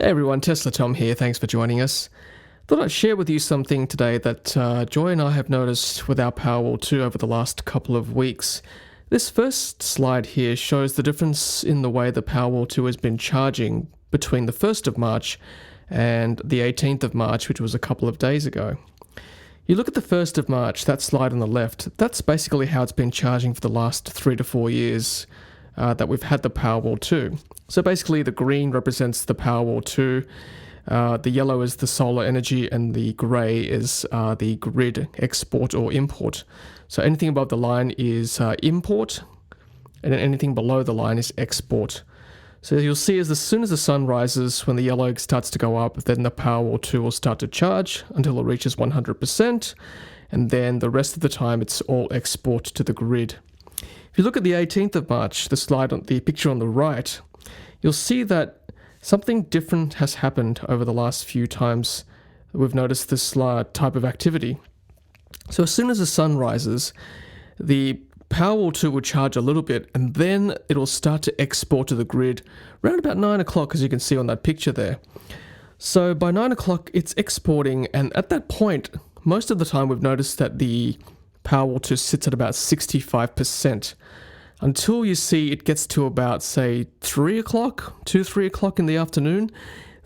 Hey everyone, Tesla Tom here, thanks for joining us. Thought I'd share with you something today that Joy and I have noticed with our PowerWall 2 over the last couple of weeks. This first slide here shows the difference in the way the PowerWall 2 has been charging between the 1st of March and the 18th of March, which was a couple of days ago. You look at the 1st of March, that slide on the left, that's basically how it's been charging for the last 3 to 4 years that we've had the PowerWall 2. So basically the green represents the PowerWall 2, the yellow is the solar energy, and the grey is the grid export or import. So anything above the line is import, and then anything below the line is export. So you'll see as soon as the sun rises, when the yellow starts to go up, then the PowerWall 2 will start to charge until it reaches 100%, and then the rest of the time it's all export to the grid. If you look at the 18th of March, the slide on the picture on the right, you'll see that something different has happened over the last few times we've noticed this type of activity. So as soon as the sun rises, the PowerWall 2 will charge a little bit, and then it will start to export to the grid around about 9 o'clock, as you can see on that picture there. So by 9 o'clock, it's exporting, and at that point, most of the time we've noticed that the PowerWall 2 sits at about 65%. Until you see it gets to about, say, 3 o'clock, 3 o'clock in the afternoon,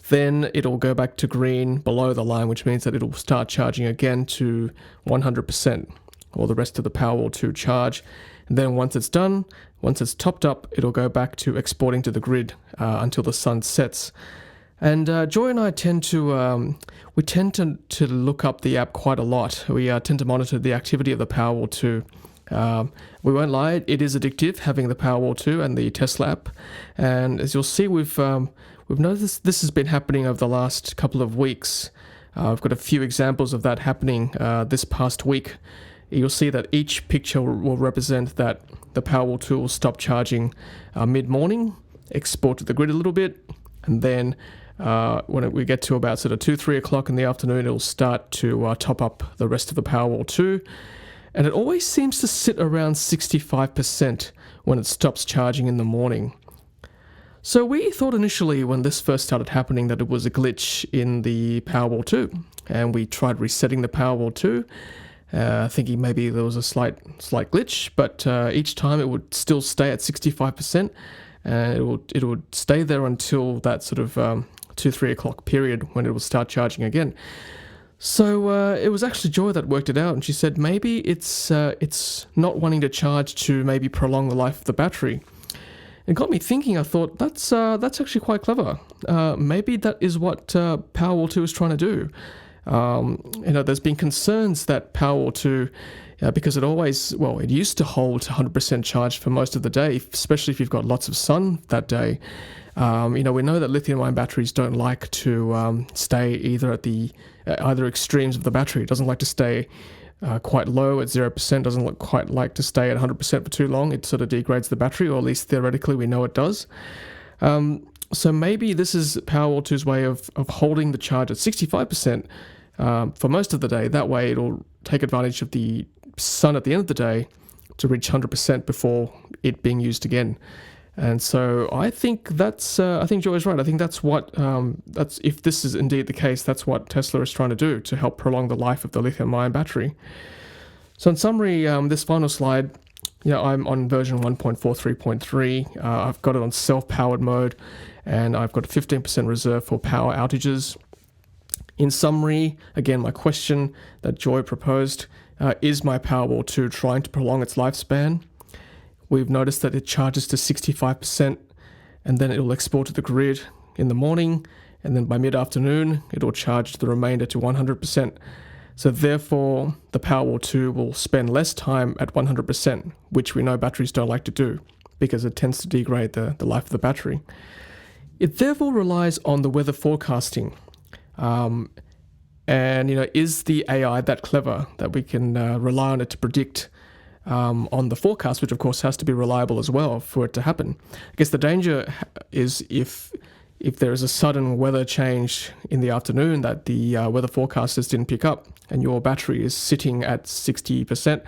then it'll go back to green below the line, which means that it'll start charging again to 100%, or the rest of the PowerWall 2 charge. And then once it's done, once it's topped up, it'll go back to exporting to the grid until the sun sets. And Joy and I tend to look up the app quite a lot. We tend to monitor the activity of the PowerWall 2. We won't lie, it is addictive having the PowerWall 2 and the Tesla app. And as you'll see, we've noticed this has been happening over the last couple of weeks. I've got a few examples of that happening this past week. You'll see that each picture will represent that the PowerWall 2 will stop charging mid-morning, export to the grid a little bit, and then when we get to about sort of 3 o'clock in the afternoon, it'll start to top up the rest of the PowerWall 2. And it always seems to sit around 65% when it stops charging in the morning. So we thought initially when this first started happening that it was a glitch in the PowerWall 2. And we tried resetting the PowerWall 2, thinking maybe there was a slight glitch, but each time it would still stay at 65%, and it would stay there until that sort of 3 o'clock period when it will start charging again. So it was actually Joy that worked it out, and she said maybe it's not wanting to charge to maybe prolong the life of the battery. It got me thinking. I thought that's actually quite clever. Maybe that is what PowerWall 2 is trying to do. There's been concerns that PowerWall 2, because it used to hold 100% charge for most of the day, especially if you've got lots of sun that day. We know that lithium-ion batteries don't like to stay either at the either extremes of the battery. It doesn't like to stay quite low at 0%, doesn't quite like to stay at 100% for too long. It sort of degrades the battery, or at least theoretically we know it does. So maybe this is PowerWall 2's way of holding the charge at 65% for most of the day. That way it'll take advantage of the sun at the end of the day to reach 100% before it being used again. And so I think I think Joy is right. I think that's what, if this is indeed the case, that's what Tesla is trying to do to help prolong the life of the lithium-ion battery. So in summary, this final slide, I'm on version 1.43.3. I've got it on self-powered mode, and I've got a 15% reserve for power outages. In summary, again, my question that Joy proposed, is my PowerWall 2 trying to prolong its lifespan? We've noticed that it charges to 65%, and then it will export to the grid in the morning, and then by mid-afternoon, it will charge the remainder to 100%. So therefore, the PowerWall 2 will spend less time at 100%, which we know batteries don't like to do, because it tends to degrade the life of the battery. It therefore relies on the weather forecasting. Is the AI that clever that we can rely on it to predict on the forecast, which of course has to be reliable as well for it to happen? I guess the danger is if there is a sudden weather change in the afternoon that the weather forecasters didn't pick up, and your battery is sitting at 60%,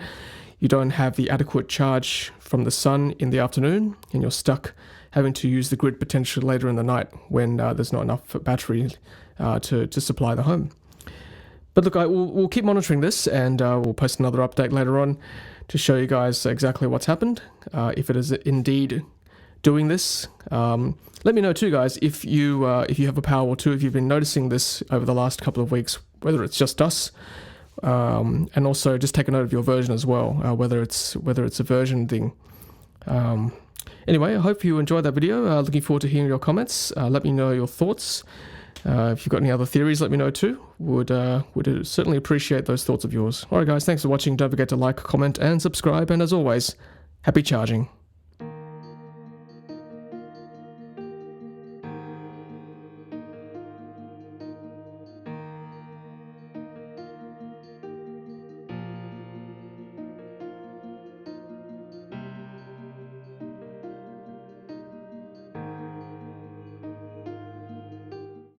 you don't have the adequate charge from the sun in the afternoon, and you're stuck having to use the grid potentially later in the night when there's not enough battery to supply the home. But look, we'll keep monitoring this, and we'll post another update later on to show you guys exactly what's happened, if it is indeed doing this. Let me know too, guys, if you have a Powerwall 2, if you've been noticing this over the last couple of weeks, whether it's just us, and also just take a note of your version as well, whether it's a version thing. Anyway, I hope you enjoyed that video. Looking forward to hearing your comments. Let me know your thoughts. If you've got any other theories, let me know too. Would certainly appreciate those thoughts of yours. Alright guys, thanks for watching. Don't forget to like, comment and subscribe, and as always, happy charging.